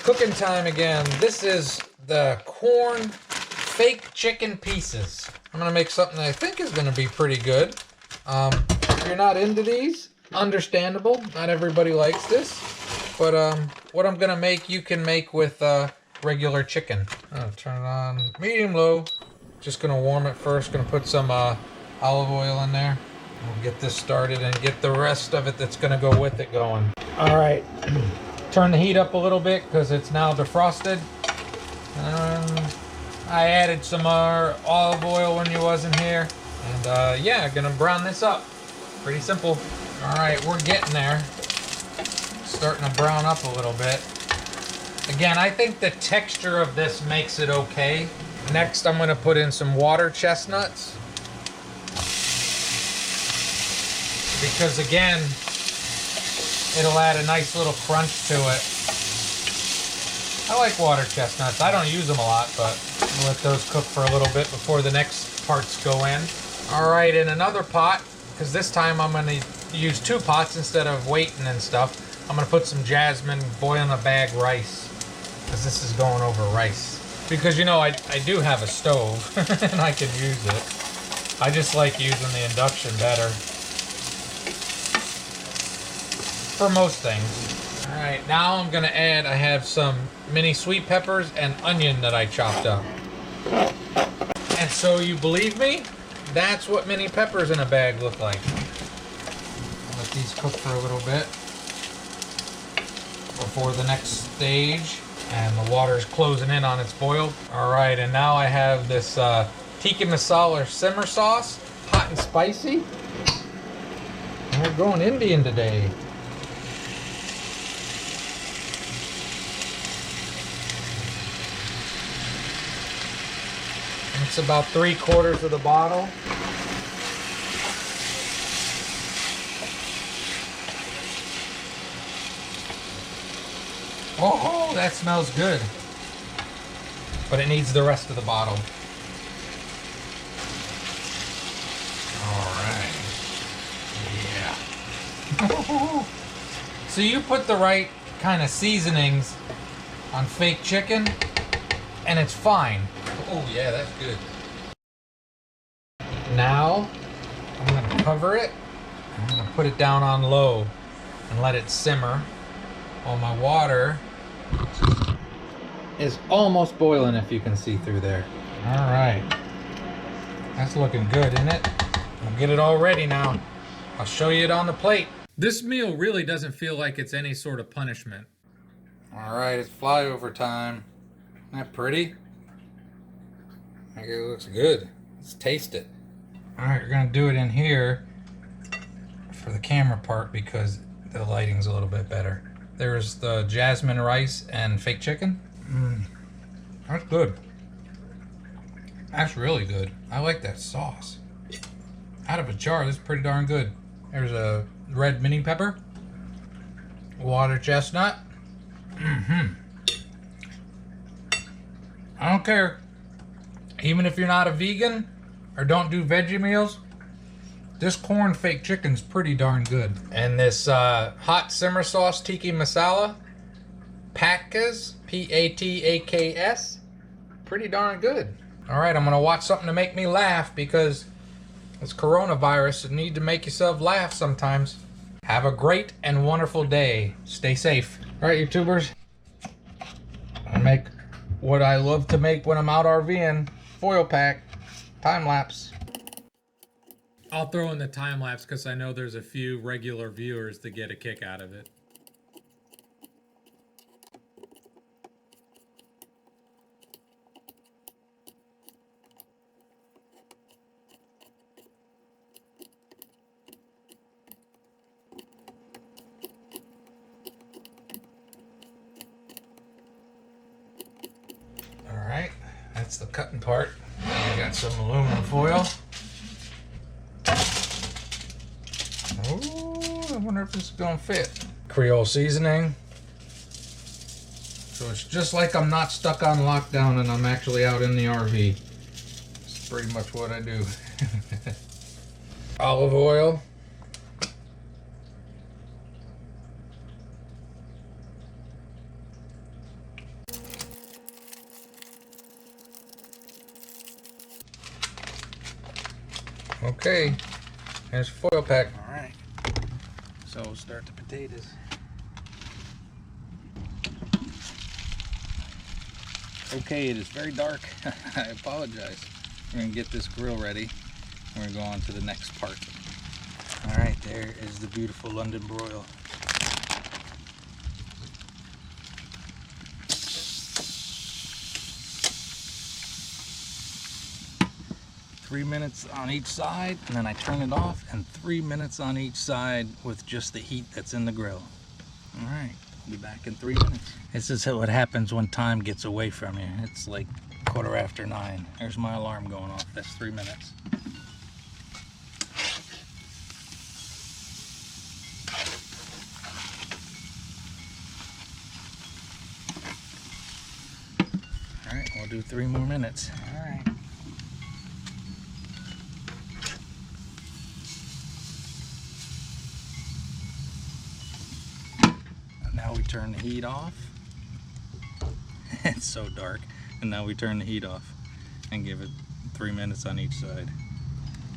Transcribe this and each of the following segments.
Cooking time again. This is the corn fake chicken pieces. I'm gonna make something that I think is gonna be pretty good. If you're not into these, understandable. Not everybody likes this. But what I'm gonna make, you can make with regular chicken. I'll turn it on medium-low. Just gonna warm it first. Gonna put some olive oil in there. We'll get this started and get the rest of it that's gonna go with it going. All right. Turn the heat up a little bit because it's now defrosted. I added some olive oil when you wasn't here. And yeah, gonna brown this up. Pretty simple. All right, we're getting there. Starting to brown up a little bit. Again, I think the texture of this makes it okay. Next, I'm gonna put in some water chestnuts. Because again, it'll add a nice little crunch to it. I like water chestnuts. I don't use them a lot, but I'll let those cook for a little bit before the next parts go in. All right, in another pot, because this time I'm gonna use 2 pots instead of waiting and stuff. I'm gonna put some jasmine boil in a bag rice, because this is going over rice. Because you know, I do have a stove and I can use it. I just like using the induction better. For most things. All right, now I'm gonna add, I have some mini sweet peppers and onion that I chopped up. And so you believe me? That's what mini peppers in a bag look like. I'll let these cook for a little bit before the next stage. And the water's closing in on its boil. All right, and now I have this tikka masala simmer sauce, hot and spicy. And we're going Indian today. It's about 3/4 of the bottle. Oh, that smells good. But it needs the rest of the bottle. All right. Yeah. So you put the right kind of seasonings on fake chicken, and it's fine. Oh yeah, that's good. Now, I'm gonna cover it. I'm gonna put it down on low and let it simmer while my water is almost boiling, if you can see through there. All right, that's looking good, isn't it? I'll get it all ready now. I'll show you it on the plate. This meal really doesn't feel like it's any sort of punishment. All right, it's flyover time. Isn't that pretty? I think it looks good. Let's taste it. All right, we're gonna do it in here for the camera part because the lighting's a little bit better. There's the jasmine rice and fake chicken. That's good. That's really good. I like that sauce. Out of a jar, this is pretty darn good. There's a red mini pepper, water chestnut. I don't care. Even if you're not a vegan or don't do veggie meals, this corn fake chicken's pretty darn good. And this hot simmer sauce tikka masala, Patkas, P-A-T-A-K-S, pretty darn good. All right, I'm gonna watch something to make me laugh because it's coronavirus. You need to make yourself laugh sometimes. Have a great and wonderful day. Stay safe. All right, YouTubers, I make what I love to make when I'm out RVing. Foil pack, time lapse. I'll throw in the time lapse because I know there's a few regular viewers that get a kick out of it. All right, that's the cutting part. I got some aluminum foil. Oh, I wonder if this is gonna fit. Creole seasoning. So it's just like I'm not stuck on lockdown and I'm actually out in the RV. It's pretty much what I do. Olive oil. Okay, here's foil pack. All right, so we'll start the potatoes. Okay, it is very dark. I apologize. We're gonna get this grill ready. We're gonna go on to the next part. All right, there is the beautiful London broil. Three minutes on each side, and then I turn it off, and 3 minutes on each side with just the heat that's in the grill. All right, I'll be back in 3 minutes. This is what happens when time gets away from you. It's like 9:15. There's my alarm going off. That's 3 minutes. All right, we'll do 3 more minutes. All right. Now we turn the heat off. It's so dark. And now we turn the heat off and give it 3 minutes on each side.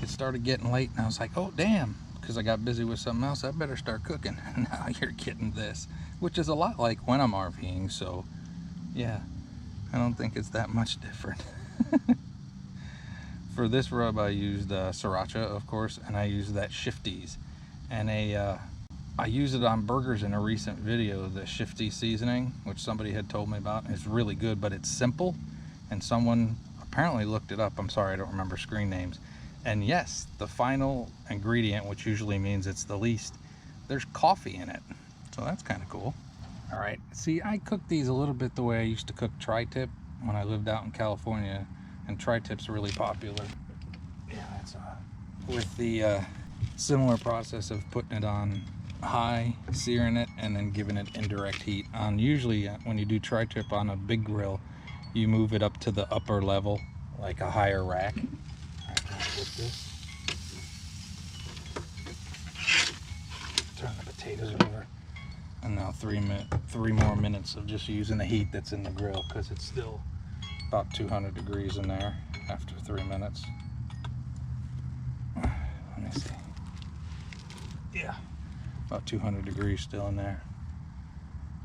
It started getting late and I was like, oh damn, because I got busy with something else, I better start cooking. Now you're getting this, which is a lot like when I'm RVing, so yeah, I don't think it's that much different. For this rub I used sriracha, of course, and I used that Shifty's, and I used it on burgers in a recent video, the Shifty seasoning, which somebody had told me about. It's really good, but it's simple, and someone apparently looked it up. I'm sorry, I don't remember screen names. And yes, the final ingredient, which usually means it's the least, there's coffee in it. So that's kind of cool. All right, see, I cook these a little bit the way I used to cook tri-tip when I lived out in California, and tri-tip's really popular. Yeah, that's with the similar process of putting it on high, searing it, and then giving it indirect heat. On usually when you do tri-tip on a big grill, you move it up to the upper level, like a higher rack. All right, now with this, turn the potatoes over, and now 3 more minutes of just using the heat that's in the grill, because it's still about 200 degrees in there after 3 minutes. Let me see. Yeah, about 200 degrees still in there.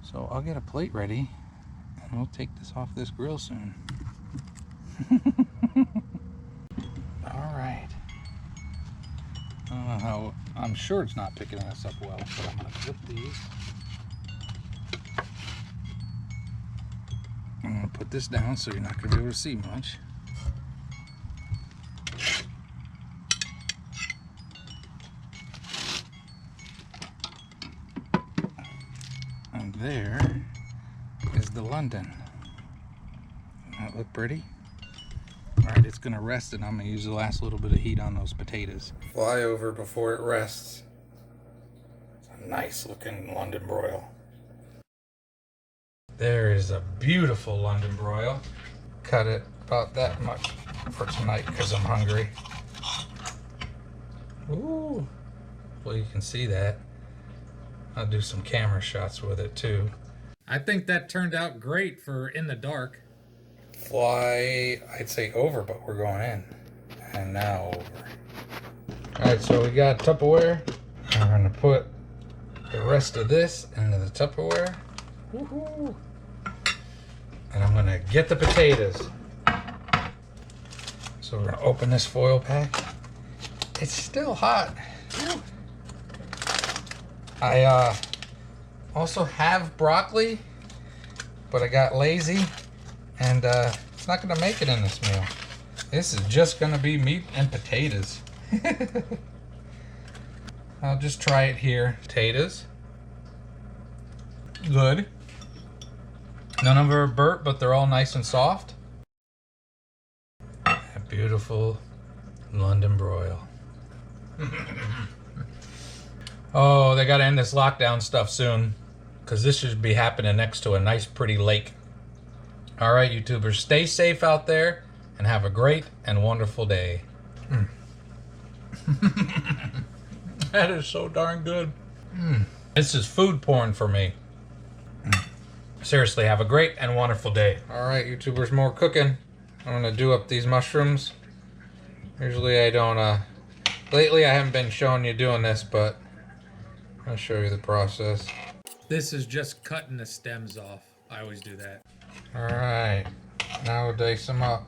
So I'll get a plate ready and we'll take this off this grill soon. All right. I don't know how, I'm sure it's not picking this up well, but I'm gonna flip these. I'm gonna put this down so you're not gonna be able to see much. And there is the London. Doesn't that look pretty? All right, it's gonna rest, and I'm gonna use the last little bit of heat on those potatoes. Fly over before it rests. It's a nice looking London broil. There is a beautiful London broil. Cut it about that much for tonight because I'm hungry. Ooh, well, you can see that. I'll do some camera shots with it too. I think that turned out great for in the dark. Fly, I'd say over, but we're going in. And now over. All right, so we got Tupperware. I'm gonna put the rest of this into the Tupperware. Woohoo! And I'm gonna get the potatoes. So we're gonna open this foil pack. It's still hot. I also have broccoli, but I got lazy, and it's not gonna make it in this meal. This is just gonna be meat and potatoes. I'll just try it here. Potatoes. Good. None of them are burnt, but they're all nice and soft. A beautiful London broil. Oh, they gotta end this lockdown stuff soon, because this should be happening next to a nice pretty lake. All right, YouTubers, stay safe out there and have a great and wonderful day. That is so darn good. This is food porn for me. Seriously, have a great and wonderful day. All right, YouTubers, more cooking. I'm gonna do up these mushrooms. Usually I don't Lately I haven't been showing you doing this, but I'll show you the process. This is just cutting the stems off. I always do that. All right, now we'll dice them up.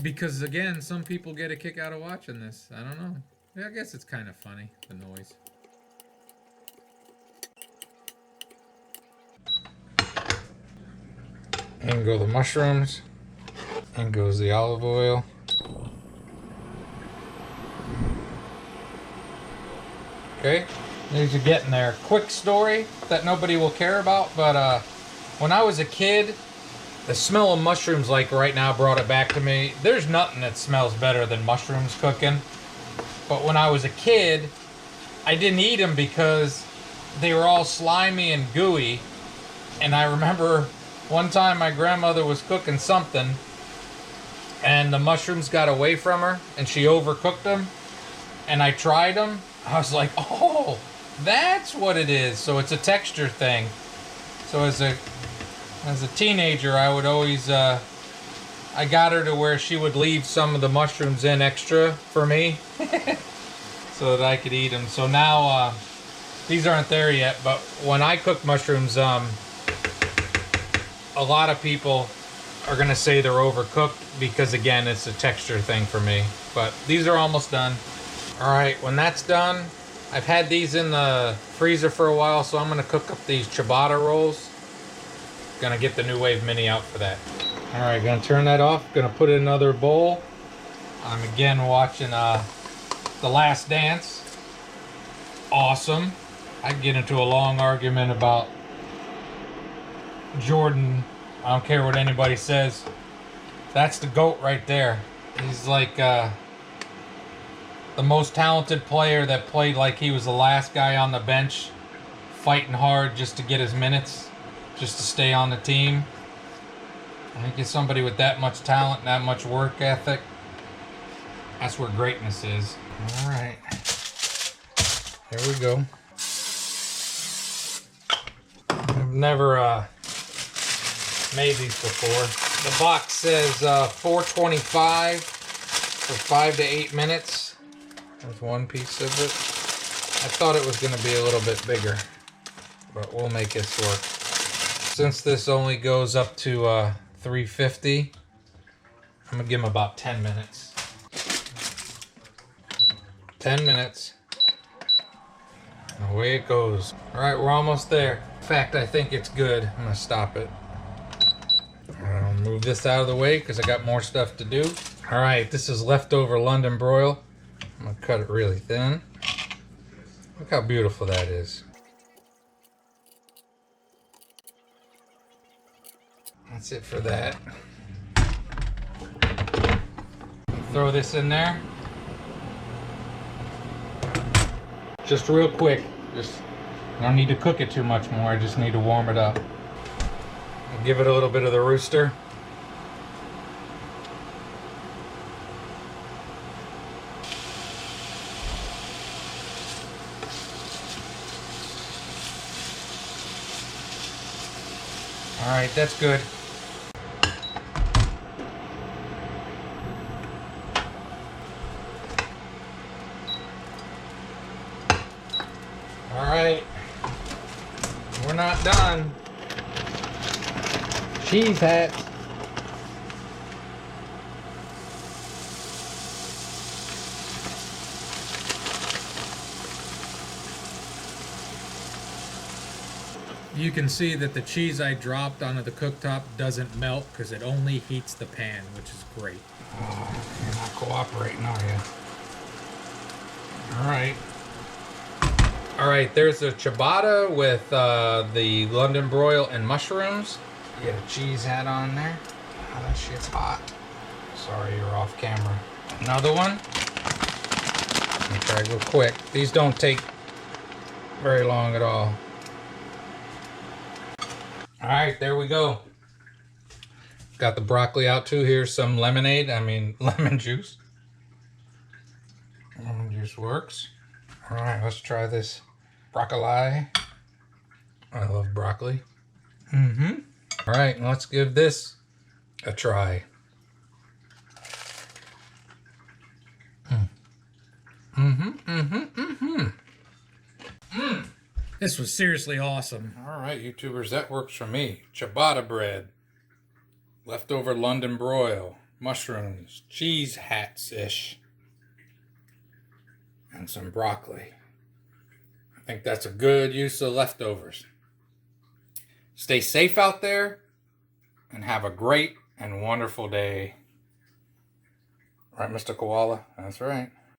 Because again, some people get a kick out of watching this. I don't know. Yeah, I guess it's kind of funny, the noise. In go the mushrooms. In goes the olive oil. Okay, these are getting there. Quick story that nobody will care about, but when I was a kid, the smell of mushrooms, like right now, brought it back to me. There's nothing that smells better than mushrooms cooking. But when I was a kid, I didn't eat them because they were all slimy and gooey. And I remember one time my grandmother was cooking something and the mushrooms got away from her and she overcooked them. And I tried them. I was like, oh, that's what it is. So it's a texture thing. So as a teenager, I would always, I got her to where she would leave some of the mushrooms in extra for me so that I could eat them. So now, these aren't there yet, but when I cook mushrooms, a lot of people are gonna say they're overcooked because again, it's a texture thing for me. But these are almost done. All right, when that's done, I've had these in the freezer for a while, so I'm gonna cook up these ciabatta rolls. Gonna get the New Wave Mini out for that. All right, gonna turn that off. Gonna put it in another bowl. I'm again watching The Last Dance. Awesome. I can get into a long argument about Jordan. I don't care what anybody says. That's the GOAT right there. He's like the most talented player that played like he was the last guy on the bench, fighting hard just to get his minutes, just to stay on the team. I think it's somebody with that much talent, that much work ethic. That's where greatness is. All right, here we go. I've never made these before. The box says 425 for 5 to 8 minutes. There's one piece of it. I thought it was going to be a little bit bigger, but we'll make this work. Since this only goes up to 350, I'm going to give them about 10 minutes. 10 minutes. And away it goes. All right, we're almost there. In fact, I think it's good. I'm going to stop it. I'll move this out of the way because I got more stuff to do. All right, this is leftover London broil. I'm gonna cut it really thin. Look how beautiful that is. That's it for that. Throw this in there. Just real quick. I don't need to cook it too much more. I just need to warm it up. I'll give it a little bit of the rooster. All right, that's good. All right, we're not done. Cheese hats. You can see that the cheese I dropped onto the cooktop doesn't melt because it only heats the pan, which is great. Oh, you're not cooperating, are you? All right. All right, there's a ciabatta with the London broil and mushrooms. You get a cheese hat on there. Oh, that shit's hot. Sorry, you're off camera. Another one. Let me try to go quick. These don't take very long at all. All right, there we go. Got the broccoli out too. Here's some lemonade. Lemon juice. Lemon juice works. All right, let's try this broccoli. I love broccoli. All right, let's give this a try. This was seriously awesome. All right, YouTubers, that works for me. Ciabatta bread, leftover London broil, mushrooms, cheese hats-ish, and some broccoli. I think that's a good use of leftovers. Stay safe out there and have a great and wonderful day. All right, Mr. Koala? That's right.